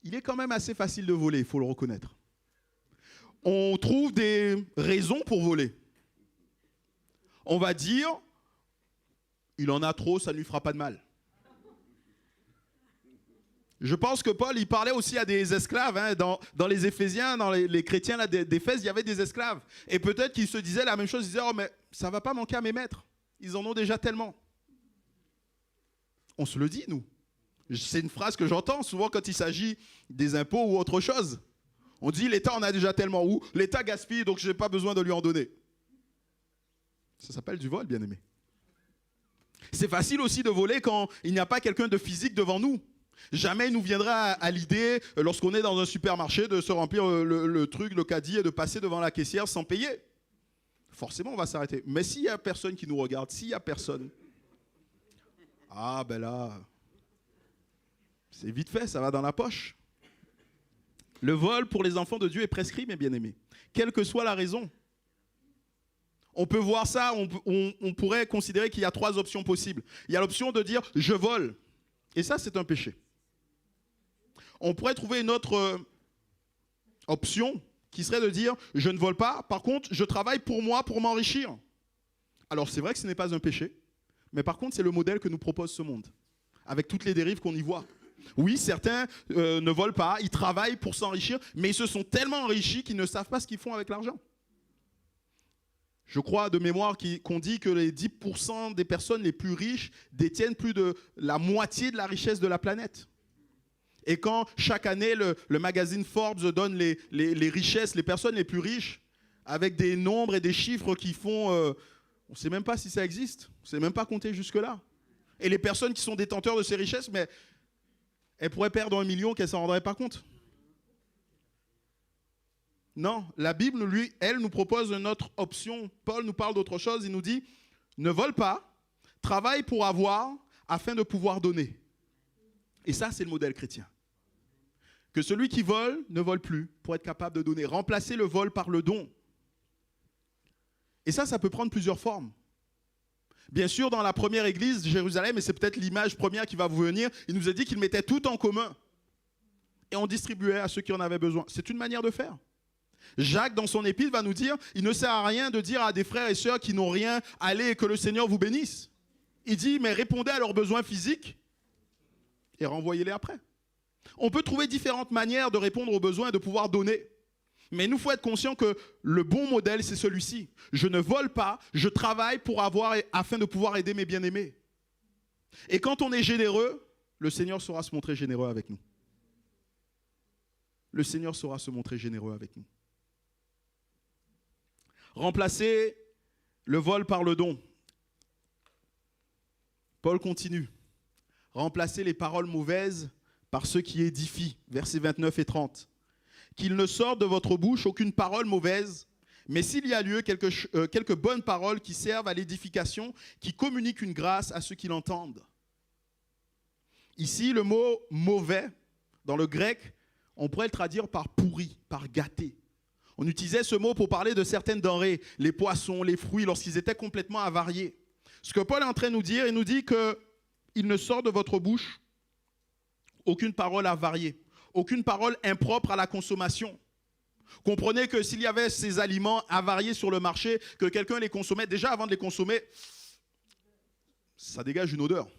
il est quand même assez facile de voler, il faut le reconnaître. On trouve des raisons pour voler. On va dire, il en a trop, ça ne lui fera pas de mal. Je pense que Paul, il parlait aussi à des esclaves. Hein, dans les Éphésiens, dans les chrétiens là, d'Éphèse, il y avait des esclaves. Et peut-être qu'ils se disaient la même chose. Ils disaient, oh, mais ça ne va pas manquer à mes maîtres. Ils en ont déjà tellement. On se le dit, nous. C'est une phrase que j'entends souvent quand il s'agit des impôts ou autre chose. On dit, l'État en a déjà tellement. Ou l'État gaspille, donc je n'ai pas besoin de lui en donner. Ça s'appelle du vol, bien aimé. C'est facile aussi de voler quand il n'y a pas quelqu'un de physique devant nous. Jamais il nous viendra à l'idée, lorsqu'on est dans un supermarché, de se remplir le truc, le caddie et de passer devant la caissière sans payer. Forcément, on va s'arrêter. Mais s'il n'y a personne qui nous regarde, s'il n'y a personne, ah ben là, c'est vite fait, ça va dans la poche. Le vol pour les enfants de Dieu est prescrit, mes bien-aimés. Quelle que soit la raison. On peut voir ça, on pourrait considérer qu'il y a 3 options possibles. Il y a l'option de dire « je vole ». Et ça, c'est un péché. On pourrait trouver une autre option qui serait de dire « je ne vole pas, par contre, je travaille pour moi, pour m'enrichir ». Alors, c'est vrai que ce n'est pas un péché, mais par contre, c'est le modèle que nous propose ce monde, avec toutes les dérives qu'on y voit. Oui, certains ne volent pas, ils travaillent pour s'enrichir, mais ils se sont tellement enrichis qu'ils ne savent pas ce qu'ils font avec l'argent. Je crois de mémoire qu'on dit que les 10% des personnes les plus riches détiennent plus de la moitié de la richesse de la planète. Et quand chaque année, le magazine Forbes donne les richesses, les personnes les plus riches, avec des nombres et des chiffres qui font... on ne sait même pas si ça existe. On ne sait même pas compter jusque-là. Et les personnes qui sont détenteurs de ces richesses, mais elles pourraient perdre 1 million qu'elles ne s'en rendraient pas compte. Non, la Bible, lui, elle nous propose une autre option. Paul nous parle d'autre chose. Il nous dit, ne vole pas, travaille pour avoir, afin de pouvoir donner. Et ça, c'est le modèle chrétien. Que celui qui vole ne vole plus pour être capable de donner. Remplacer le vol par le don. Et ça peut prendre plusieurs formes. Bien sûr, dans la première église de Jérusalem, et c'est peut-être l'image première qui va vous venir, il nous a dit qu'il mettait tout en commun. Et on distribuait à ceux qui en avaient besoin. C'est une manière de faire. Jacques, dans son épître, va nous dire, il ne sert à rien de dire à des frères et sœurs qui n'ont rien, allez et que le Seigneur vous bénisse. Il dit, mais répondez à leurs besoins physiques et renvoyez-les après. On peut trouver différentes manières de répondre aux besoins et de pouvoir donner. Mais nous, il faut être conscient que le bon modèle, c'est celui-ci. Je ne vole pas, je travaille pour avoir, afin de pouvoir aider mes bien-aimés. Et quand on est généreux, le Seigneur saura se montrer généreux avec nous. Le Seigneur saura se montrer généreux avec nous. Remplacer le vol par le don. Paul continue. Remplacer les paroles mauvaises par ceux qui édifient. Versets 29 et 30. Qu'il ne sorte de votre bouche aucune parole mauvaise, mais s'il y a lieu, quelques bonnes paroles qui servent à l'édification, qui communiquent une grâce à ceux qui l'entendent. Ici, le mot mauvais, dans le grec, on pourrait le traduire par pourri, par gâté. On utilisait ce mot pour parler de certaines denrées, les poissons, les fruits, lorsqu'ils étaient complètement avariés. Ce que Paul est en train de nous dire, il nous dit qu'il ne sort de votre bouche aucune parole avariée, aucune parole impropre à la consommation. Comprenez que s'il y avait ces aliments avariés sur le marché, que quelqu'un les consommait, déjà avant de les consommer, ça dégage une odeur.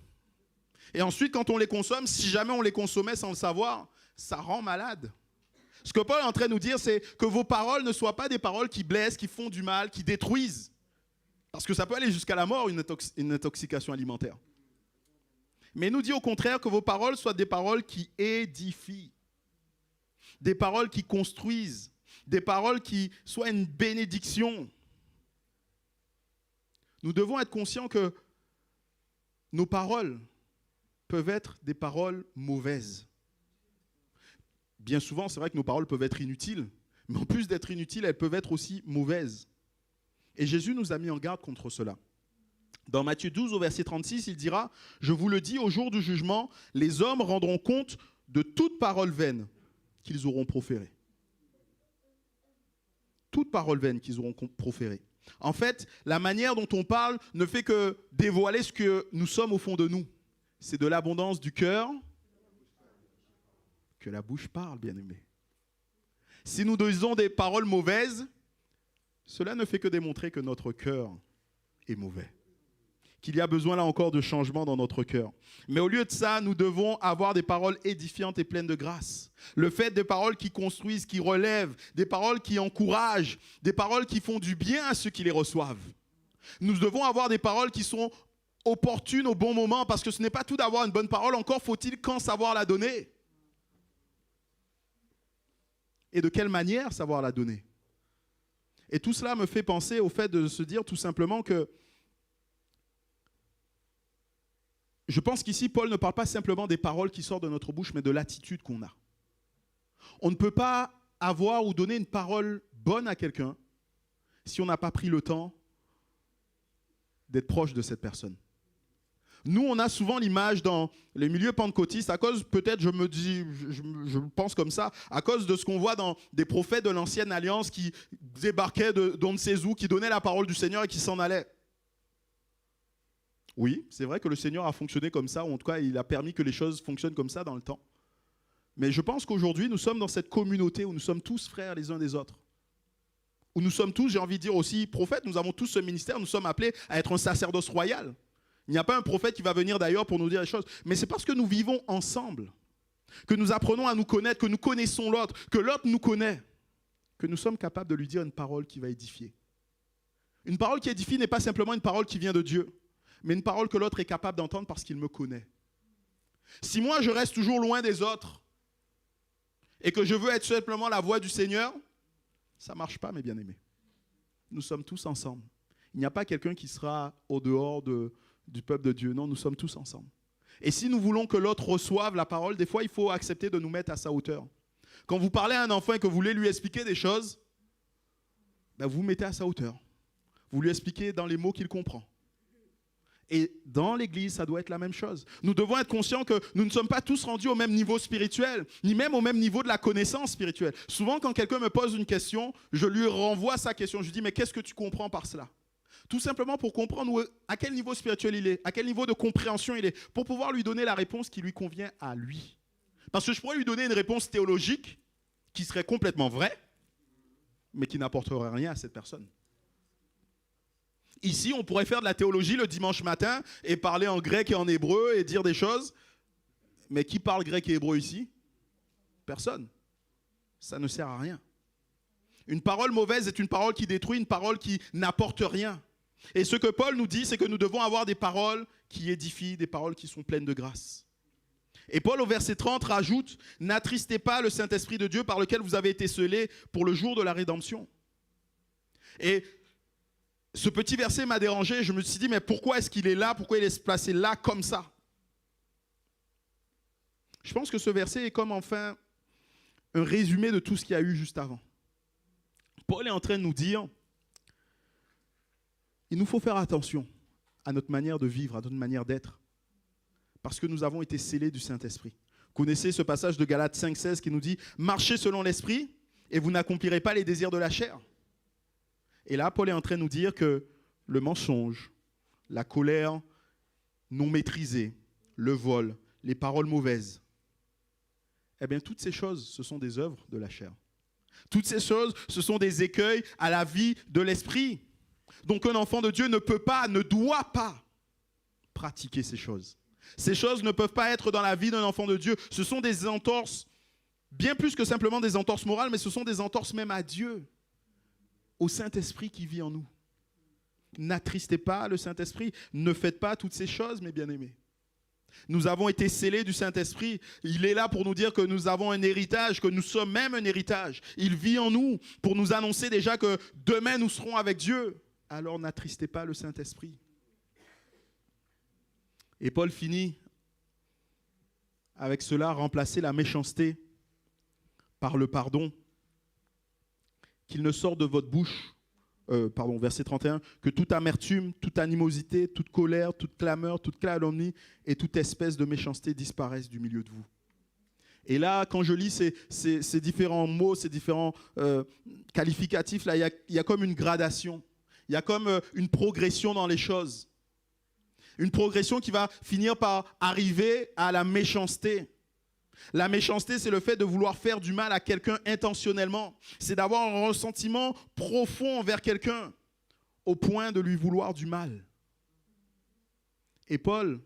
Et ensuite, quand on les consomme, si jamais on les consommait sans le savoir, ça rend malade. Ce que Paul est en train de nous dire, c'est que vos paroles ne soient pas des paroles qui blessent, qui font du mal, qui détruisent. Parce que ça peut aller jusqu'à la mort, une intoxication alimentaire. Mais il nous dit au contraire que vos paroles soient des paroles qui édifient, des paroles qui construisent, des paroles qui soient une bénédiction. Nous devons être conscients que nos paroles peuvent être des paroles mauvaises. bien souvent, c'est vrai que nos paroles peuvent être inutiles, mais en plus d'être inutiles, elles peuvent être aussi mauvaises. Et Jésus nous a mis en garde contre cela. Dans Matthieu 12, au verset 36, il dira « Je vous le dis, au jour du jugement, les hommes rendront compte de toute parole vaine qu'ils auront proférée. » Toute parole vaine qu'ils auront proférée. En fait, la manière dont on parle ne fait que dévoiler ce que nous sommes au fond de nous. C'est de l'abondance du cœur que la bouche parle, bien-aimé. Si nous disons des paroles mauvaises, cela ne fait que démontrer que notre cœur est mauvais. Qu'il y a besoin là encore de changement dans notre cœur. Mais au lieu de ça, nous devons avoir des paroles édifiantes et pleines de grâce. Le fait des paroles qui construisent, qui relèvent, des paroles qui encouragent, des paroles qui font du bien à ceux qui les reçoivent. Nous devons avoir des paroles qui sont opportunes au bon moment, parce que ce n'est pas tout d'avoir une bonne parole, encore faut-il quand savoir la donner. Et de quelle manière savoir la donner. Et tout cela me fait penser au fait de se dire tout simplement que je pense qu'ici, Paul ne parle pas simplement des paroles qui sortent de notre bouche, mais de l'attitude qu'on a. On ne peut pas avoir ou donner une parole bonne à quelqu'un si on n'a pas pris le temps d'être proche de cette personne. Nous, on a souvent l'image dans les milieux pentecôtistes, à cause, peut-être, je pense comme ça, à cause de ce qu'on voit dans des prophètes de l'ancienne alliance qui débarquaient d'on ne sait où, qui donnaient la parole du Seigneur et qui s'en allaient. Oui, c'est vrai que le Seigneur a fonctionné comme ça, ou en tout cas, il a permis que les choses fonctionnent comme ça dans le temps. Mais je pense qu'aujourd'hui, nous sommes dans cette communauté où nous sommes tous frères les uns des autres. Où nous sommes tous, j'ai envie de dire aussi, prophètes, nous avons tous ce ministère, nous sommes appelés à être un sacerdoce royal. Il n'y a pas un prophète qui va venir d'ailleurs pour nous dire les choses. Mais c'est parce que nous vivons ensemble, que nous apprenons à nous connaître, que nous connaissons l'autre, que l'autre nous connaît, que nous sommes capables de lui dire une parole qui va édifier. Une parole qui édifie n'est pas simplement une parole qui vient de Dieu, mais une parole que l'autre est capable d'entendre parce qu'il me connaît. Si moi je reste toujours loin des autres et que je veux être simplement la voix du Seigneur, ça ne marche pas, mes bien-aimés. Nous sommes tous ensemble. Il n'y a pas quelqu'un qui sera au dehors du peuple de Dieu. Non, nous sommes tous ensemble. Et si nous voulons que l'autre reçoive la parole, des fois, il faut accepter de nous mettre à sa hauteur. Quand vous parlez à un enfant et que vous voulez lui expliquer des choses, ben vous vous mettez à sa hauteur. Vous lui expliquez dans les mots qu'il comprend. Et dans l'Église, ça doit être la même chose. Nous devons être conscients que nous ne sommes pas tous rendus au même niveau spirituel, ni même au même niveau de la connaissance spirituelle. Souvent, quand quelqu'un me pose une question, je lui renvoie sa question. Je lui dis, mais qu'est-ce que tu comprends par cela ? Tout simplement pour comprendre à quel niveau spirituel il est, à quel niveau de compréhension il est, pour pouvoir lui donner la réponse qui lui convient à lui. Parce que je pourrais lui donner une réponse théologique qui serait complètement vraie, mais qui n'apporterait rien à cette personne. Ici, on pourrait faire de la théologie le dimanche matin et parler en grec et en hébreu et dire des choses. Mais qui parle grec et hébreu ici ? Personne. Ça ne sert à rien. Une parole mauvaise est une parole qui détruit, une parole qui n'apporte rien. Et ce que Paul nous dit, c'est que nous devons avoir des paroles qui édifient, des paroles qui sont pleines de grâce. Et Paul, au verset 30, rajoute « N'attristez pas le Saint-Esprit de Dieu par lequel vous avez été scellés pour le jour de la rédemption. » Et ce petit verset m'a dérangé. Je me suis dit, mais pourquoi est-ce qu'il est là ? Pourquoi il est placé là comme ça ? Je pense que ce verset est comme enfin un résumé de tout ce qu'il y a eu juste avant. Paul est en train de nous dire, il nous faut faire attention à notre manière de vivre, à notre manière d'être, parce que nous avons été scellés du Saint-Esprit. Vous connaissez ce passage de Galates 5,16 qui nous dit « Marchez selon l'Esprit et vous n'accomplirez pas les désirs de la chair ». Et là, Paul est en train de nous dire que le mensonge, la colère non maîtrisée, le vol, les paroles mauvaises, eh bien, toutes ces choses, ce sont des œuvres de la chair. Toutes ces choses, ce sont des écueils à la vie de l'esprit. Donc, un enfant de Dieu ne peut pas, ne doit pas pratiquer ces choses. Ces choses ne peuvent pas être dans la vie d'un enfant de Dieu. Ce sont des entorses, bien plus que simplement des entorses morales, mais ce sont des entorses même à Dieu. Au Saint-Esprit qui vit en nous. N'attristez pas le Saint-Esprit. Ne faites pas toutes ces choses, mes bien-aimés. Nous avons été scellés du Saint-Esprit. Il est là pour nous dire que nous avons un héritage, que nous sommes même un héritage. Il vit en nous pour nous annoncer déjà que demain nous serons avec Dieu. Alors n'attristez pas le Saint-Esprit. Et Paul finit avec cela, remplacer la méchanceté par le pardon, qu'il ne sorte de votre bouche, verset 31, que toute amertume, toute animosité, toute colère, toute clameur, toute calomnie et toute espèce de méchanceté disparaissent du milieu de vous. Et là, quand je lis ces différents mots, ces différents qualificatifs, là, il y a comme une gradation. Il y a comme une progression dans les choses. Une progression qui va finir par arriver à la méchanceté. La méchanceté, c'est le fait de vouloir faire du mal à quelqu'un intentionnellement. C'est d'avoir un ressentiment profond envers quelqu'un au point de lui vouloir du mal. Et Paul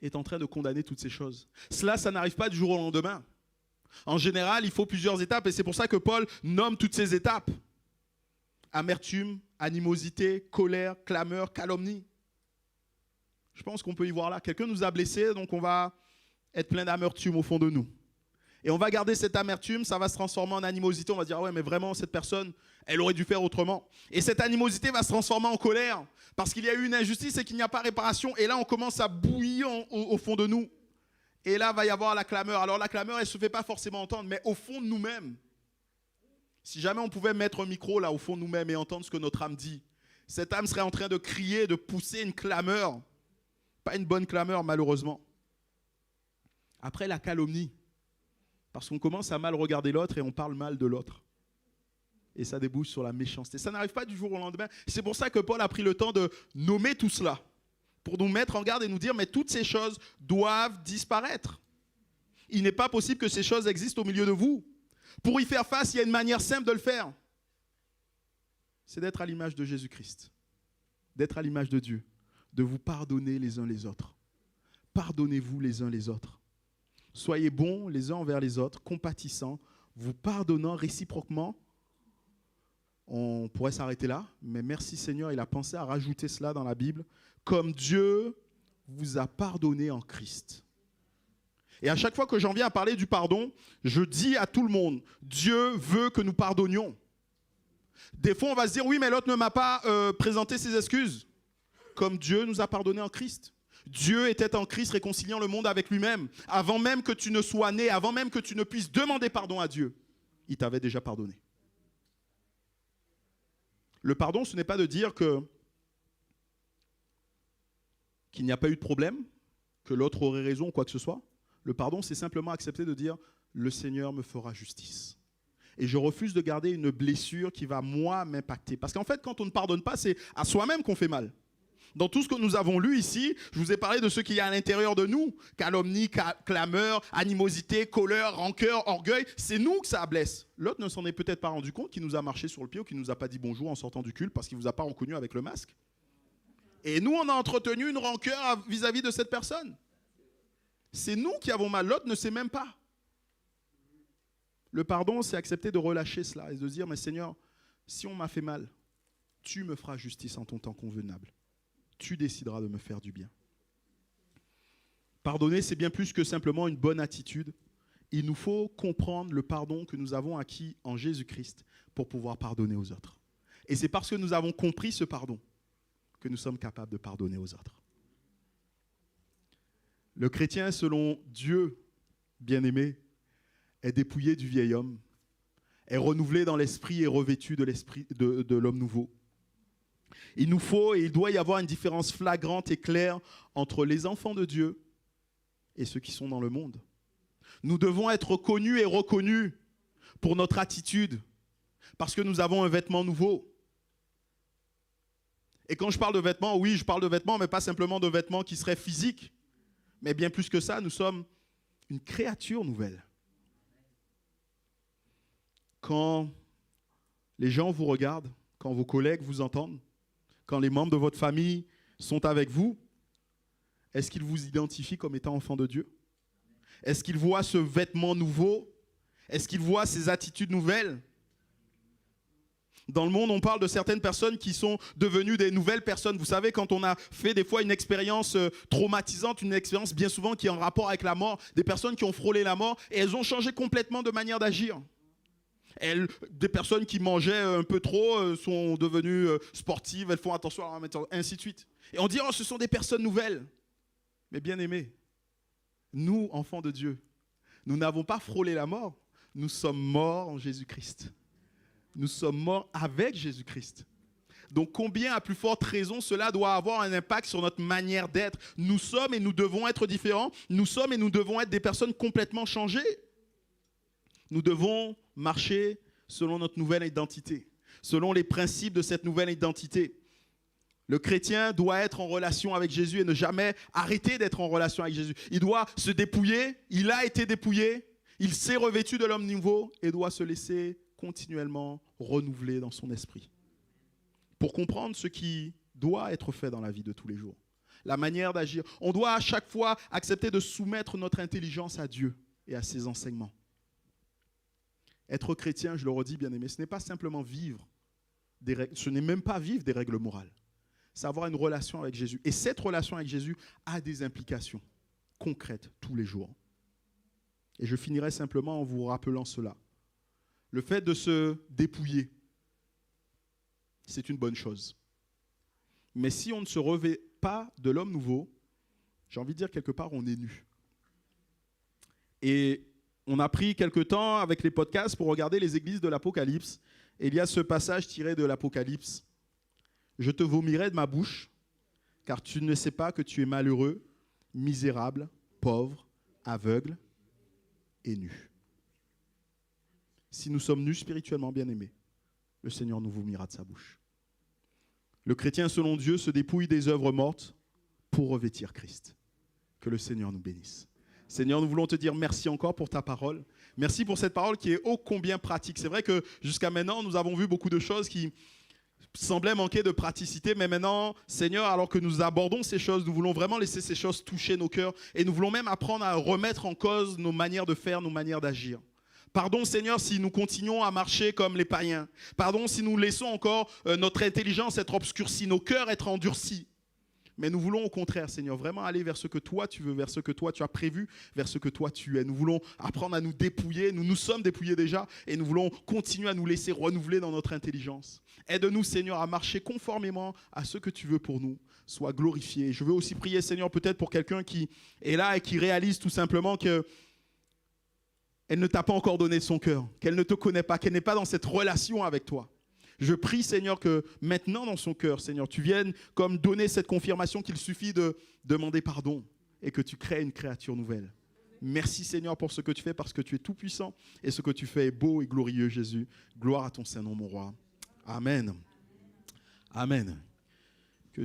est en train de condamner toutes ces choses. Cela, ça n'arrive pas du jour au lendemain. En général, il faut plusieurs étapes et c'est pour ça que Paul nomme toutes ces étapes. Amertume, animosité, colère, clameur, calomnie. Je pense qu'on peut y voir là. Quelqu'un nous a blessés, donc on va être plein d'amertume au fond de nous. Et on va garder cette amertume, ça va se transformer en animosité. On va dire, ah ouais, mais vraiment, cette personne, elle aurait dû faire autrement. Et cette animosité va se transformer en colère parce qu'il y a eu une injustice et qu'il n'y a pas réparation. Et là, on commence à bouillir au fond de nous. Et là, va y avoir la clameur. Alors, la clameur, elle ne se fait pas forcément entendre, mais au fond de nous-mêmes. Si jamais on pouvait mettre un micro là au fond de nous-mêmes et entendre ce que notre âme dit, cette âme serait en train de crier, de pousser une clameur. Pas une bonne clameur, malheureusement. Après, la calomnie. Parce qu'on commence à mal regarder l'autre et on parle mal de l'autre. Et ça débouche sur la méchanceté. Ça n'arrive pas du jour au lendemain. C'est pour ça que Paul a pris le temps de nommer tout cela. Pour nous mettre en garde et nous dire, mais toutes ces choses doivent disparaître. Il n'est pas possible que ces choses existent au milieu de vous. Pour y faire face, il y a une manière simple de le faire. C'est d'être à l'image de Jésus-Christ. D'être à l'image de Dieu. De vous pardonner les uns les autres. Pardonnez-vous les uns les autres. Soyez bons les uns envers les autres, compatissants, vous pardonnant réciproquement. On pourrait s'arrêter là, mais merci Seigneur, il a pensé à rajouter cela dans la Bible. Comme Dieu vous a pardonné en Christ. Et à chaque fois que j'en viens à parler du pardon, je dis à tout le monde, Dieu veut que nous pardonnions. Des fois, on va se dire, oui, mais l'autre ne m'a pas présenté ses excuses. Comme Dieu nous a pardonné en Christ. Dieu était en Christ réconciliant le monde avec lui-même. Avant même que tu ne sois né, avant même que tu ne puisses demander pardon à Dieu, il t'avait déjà pardonné. Le pardon, ce n'est pas de dire qu'il n'y a pas eu de problème, que l'autre aurait raison ou quoi que ce soit. Le pardon, c'est simplement accepter de dire « Le Seigneur me fera justice ». Et je refuse de garder une blessure qui va, moi, m'impacter. Parce qu'en fait, quand on ne pardonne pas, c'est à soi-même qu'on fait mal. Dans tout ce que nous avons lu ici, je vous ai parlé de ce qu'il y a à l'intérieur de nous. Calomnie, clameur, animosité, colère, rancœur, orgueil. C'est nous que ça blesse. L'autre ne s'en est peut-être pas rendu compte, qu'il nous a marché sur le pied ou qu'il ne nous a pas dit bonjour en sortant du culte parce qu'il ne vous a pas reconnu avec le masque. Et nous, on a entretenu une rancœur vis-à-vis de cette personne. C'est nous qui avons mal. L'autre ne sait même pas. Le pardon, c'est accepter de relâcher cela et de se dire, mais Seigneur, si on m'a fait mal, tu me feras justice en ton temps convenable. Tu décideras de me faire du bien. Pardonner, c'est bien plus que simplement une bonne attitude. Il nous faut comprendre le pardon que nous avons acquis en Jésus-Christ pour pouvoir pardonner aux autres. Et c'est parce que nous avons compris ce pardon que nous sommes capables de pardonner aux autres. Le chrétien, selon Dieu, bien-aimé, est dépouillé du vieil homme, est renouvelé dans l'esprit et revêtu de l'esprit de l'homme nouveau. Il nous faut et il doit y avoir une différence flagrante et claire entre les enfants de Dieu et ceux qui sont dans le monde. Nous devons être connus et reconnus pour notre attitude, parce que nous avons un vêtement nouveau. Et quand je parle de vêtements, oui, je parle de vêtements, mais pas simplement de vêtements qui seraient physiques, mais bien plus que ça, nous sommes une créature nouvelle. Quand les gens vous regardent, quand vos collègues vous entendent, quand les membres de votre famille sont avec vous, est-ce qu'ils vous identifient comme étant enfant de Dieu? Est-ce qu'ils voient ce vêtement nouveau? Est-ce qu'ils voient ces attitudes nouvelles? Dans le monde, on parle de certaines personnes qui sont devenues des nouvelles personnes. Vous savez, quand on a fait des fois une expérience traumatisante, une expérience bien souvent qui est en rapport avec la mort, des personnes qui ont frôlé la mort, et elles ont changé complètement de manière d'agir. Des personnes qui mangeaient un peu trop sont devenues sportives, elles font attention à leur ainsi de suite. Et on dit, oh, ce sont des personnes nouvelles. Mais bien aimés, nous, enfants de Dieu, Nous n'avons pas frôlé la mort. Nous sommes morts en Jésus-Christ. Nous sommes morts avec Jésus-Christ. Donc combien à plus forte raison cela doit avoir un impact sur notre manière d'être. Nous sommes et nous devons être différents. Nous sommes et nous devons être des personnes complètement changées. Nous devons marcher selon notre nouvelle identité, selon les principes de cette nouvelle identité. Le chrétien doit être en relation avec Jésus et ne jamais arrêter d'être en relation avec Jésus. Il doit se dépouiller, il a été dépouillé, il s'est revêtu de l'homme nouveau et doit se laisser continuellement renouveler dans son esprit. Pour comprendre ce qui doit être fait dans la vie de tous les jours, la manière d'agir, on doit à chaque fois accepter de soumettre notre intelligence à Dieu et à ses enseignements. Être chrétien, je le redis bien aimé, ce n'est pas simplement vivre des règles, ce n'est même pas vivre des règles morales. C'est avoir une relation avec Jésus. Et cette relation avec Jésus a des implications concrètes tous les jours. Et je finirai simplement en vous rappelant cela. Le fait de se dépouiller, c'est une bonne chose. Mais si on ne se revêt pas de l'homme nouveau, j'ai envie de dire quelque part, on est nu. Et on a pris quelque temps avec les podcasts pour regarder les églises de l'Apocalypse. Et il y a ce passage tiré de l'Apocalypse. Je te vomirai de ma bouche, car tu ne sais pas que tu es malheureux, misérable, pauvre, aveugle et nu. Si nous sommes nus spirituellement bien-aimés, le Seigneur nous vomira de sa bouche. Le chrétien, selon Dieu, se dépouille des œuvres mortes pour revêtir Christ. Que le Seigneur nous bénisse. Seigneur, nous voulons te dire merci encore pour ta parole. Merci pour cette parole qui est ô combien pratique. C'est vrai que jusqu'à maintenant, nous avons vu beaucoup de choses qui semblait manquer de praticité, mais maintenant, Seigneur, alors que nous abordons ces choses, nous voulons vraiment laisser ces choses toucher nos cœurs et nous voulons même apprendre à remettre en cause nos manières de faire, nos manières d'agir. Pardon, Seigneur, si nous continuons à marcher comme les païens. Pardon si nous laissons encore notre intelligence être obscurcie, nos cœurs être endurcis. Mais nous voulons au contraire, Seigneur, vraiment aller vers ce que toi tu veux, vers ce que toi tu as prévu, vers ce que toi tu es. Nous voulons apprendre à nous dépouiller, nous nous sommes dépouillés déjà, et nous voulons continuer à nous laisser renouveler dans notre intelligence. Aide-nous, Seigneur, à marcher conformément à ce que tu veux pour nous. Sois glorifié. Je veux aussi prier, Seigneur, peut-être pour quelqu'un qui est là et qui réalise tout simplement que elle ne t'a pas encore donné son cœur, qu'elle ne te connaît pas, qu'elle n'est pas dans cette relation avec toi. Je prie, Seigneur, que maintenant dans son cœur, Seigneur, tu viennes comme donner cette confirmation qu'il suffit de demander pardon et que tu crées une créature nouvelle. Merci, Seigneur, pour ce que tu fais parce que tu es tout puissant et ce que tu fais est beau et glorieux, Jésus. Gloire à ton Saint-Nom, mon roi. Amen. Amen. Que